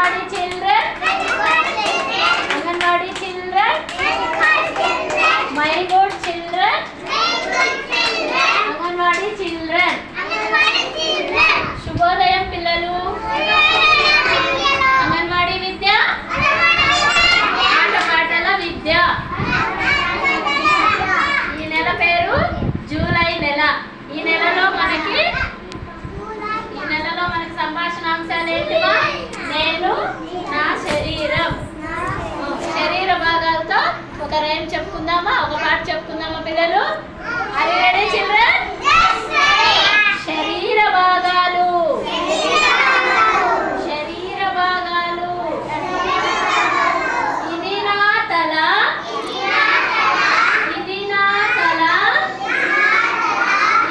Anganwadi children, anganwadi children, my good children, anganwadi children. శుభోదయం పిల్లలు. అంగన్వాడీ విద్య ఆటపాటల విద్య. ఈ నెల పేరు జూలై నెల. ఈ నెలలో మనకి సంభాషణాంశాలు ఏంటివా? నేను, నా శరీరం. శరీర భాగాలతో ఒక రైమ్ చెప్పుకుందామా? ఒక పాట చెప్పుకుందామా పిల్లలు? Are you ready children? శరీర భాగాలు, శరీర భాగాలు. ఇది నా తల, ఇది నా తల,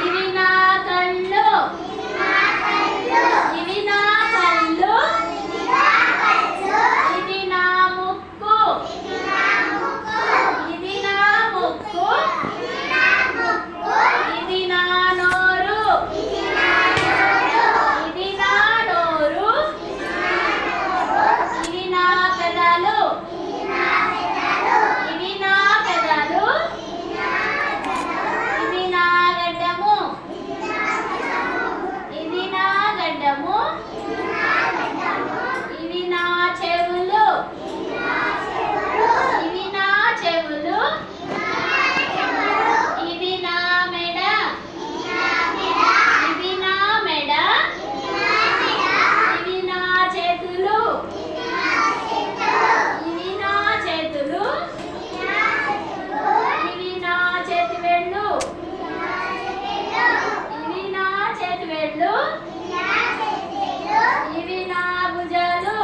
ఇవి నా కళ్ళు, ఇవి నా కళ్ళు, ఇది నా ముక్కు, ఇది నా ముక్కు, ఇది నా నోరు, ఇది నా నోరు, ఇవి నా పెదాలు, ఇవి నా పెదాలు, ఇది నా గడ్డము, ఇది నా గడ్డము, ఇవి నా చెవులు, ఇవి నా చెవులు, ఇది నా మెడ, ఇది నా మెడ, ఇవి నా చేతులు, ఇవి నా చేతులు, ఇవి నా చేతి వేళ్ళు, ఇవి నా చేతి వేళ్ళు, ఇవి నా భుజాలు.